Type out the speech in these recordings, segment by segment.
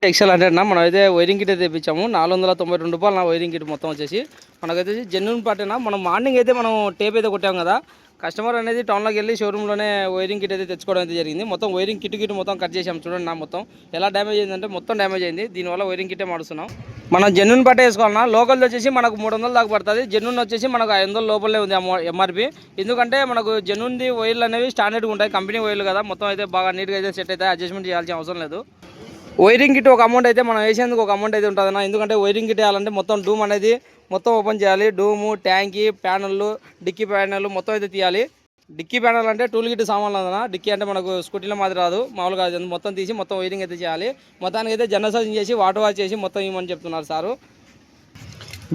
XL అన్న మనం అయితే వైరింగ్ కిట్ అయితే తెప్పించాము. 492 రూపాయలు నా వైరింగ్ కిట్ మొత్తం వచ్చేసి. మనకైతే జెన్యూన్ పార్టీనా. మనం మార్నింగ్ అయితే మనం టేప్ అయితే కొట్టాం కదా. కస్టమర్ అనేది టౌన్లోకి వెళ్ళి షోరూంలోనే వైరింగ్ కిట్ అయితే తెచ్చుకోవడం అయితే జరిగింది. మొత్తం వైరింగ్ కిట్ మొత్తం కట్ చేసాం చూడండి. నా మొత్తం ఎలా డ్యామేజ్ అయిందంటే మొత్తం డ్యామేజ్ అయింది. దీనివల్ల వైరింగ్ కిట్టే మాడుస్తున్నాం. మనం జెన్యూన్ పట్టే వేసుకోవాలన్నా. లోకల్ వచ్చేసి మనకు 300 దాకా పడుతుంది. జెన్యూన్ వచ్చేసి మనకు 500 లోపలే ఉంది ఎంఆర్పి. ఎందుకంటే మనకు జెన్యూన్ది వైర్లు అనేవి స్టాండర్డ్గా ఉంటాయి. కంపెనీ వైర్లు కదా. మొత్తం అయితే బాగా నీట్గా అయితే సెట్ అయితే అడ్జస్ట్మెంట్ చేయాల్సిన అవసరం లేదు. వైరింగ్ కిట్ ఒక అమౌంట్ అయితే మనం వేసేందుకు ఒక అమౌంట్ అయితే ఉంటుందన్న. ఎందుకంటే వైరింగ్ కిట్ వేయాలంటే మొత్తం డూమ్ అనేది మొత్తం ఓపెన్ చేయాలి. డూము, ట్యాంకీ, ప్యానళ్ళు, డిక్కీ ప్యానల్ మొత్తం అయితే తీయాలి. డిక్కీ ప్యానల్ అంటే టూల్ కిట్ సామాన్లు అన్న. డిక్కీ అంటే మనకు స్కూటీలో మాది రాదు, మామూలుగా మొత్తం తీసి మొత్తం వైరింగ్ అయితే చేయాలి. మొత్తానికి అయితే జనరల్ సర్వీసింగ్ చేసి వాటర్ వాష్ చేసి మొత్తం ఇవ్వమని చెప్తున్నారు సారు.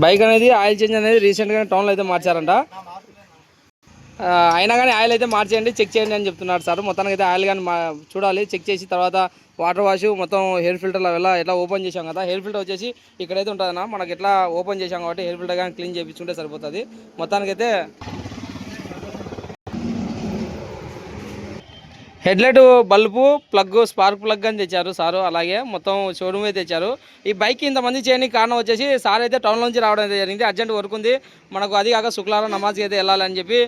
బైక్ అనేది ఆయిల్ చేంజ్ అనేది రీసెంట్గా టౌన్లో అయితే మార్చారంట. అయినా కానీ ఆయిల్ అయితే మార్చేయండి, చెక్ చేయండి అని చెప్తున్నారు సార్. మొత్తానికి అయితే ఆయిల్ కానీ చూడాలి, చెక్ చేసి తర్వాత వాటర్ వాష్ మొత్తం హెయిర్ ఫిల్టర్లో ఎట్లా ఓపెన్ చేసాం కదా. హెయిర్ ఫిల్టర్ వచ్చేసి ఇక్కడైతే ఉంటుందన్న. మనకి ఎట్లా ఓపెన్ చేసాం కాబట్టి హెయిర్ ఫిల్టర్ కానీ క్లీన్ చేయించుకుంటే సరిపోతుంది. మొత్తానికైతే headlight bulb plug spark plug అని తెచ్చారు సారు. అలాగే మొత్తం షోరూమ్ అయితే తెచ్చారు. ఈ బైక్ ఇంతమంది చేయడానికి కారణం వచ్చేసి సార్ అయితే టౌన్లోంచి రావడం అయితే జరిగింది. అర్జెంట్ వర్క్ ఉంది మనకు. అది కాక శుక్రవారం నమాజ్కి అయితే వెళ్ళాలని చెప్పి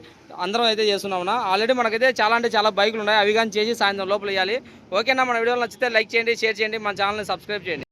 అందరం అయితే చేస్తున్నామన్నా. ఆల్రెడీ మనకైతే చాలా అంటే చాలా బైకులు ఉన్నాయి. అవి కానీ చేసి సాయంత్రం లోపల వేయాలి. ఓకేనా. మన వీడియోలు నచ్చితే లైక్ చేయండి, షేర్ చేయండి, మన ఛానల్ని సబ్స్క్రైబ్ చేయండి.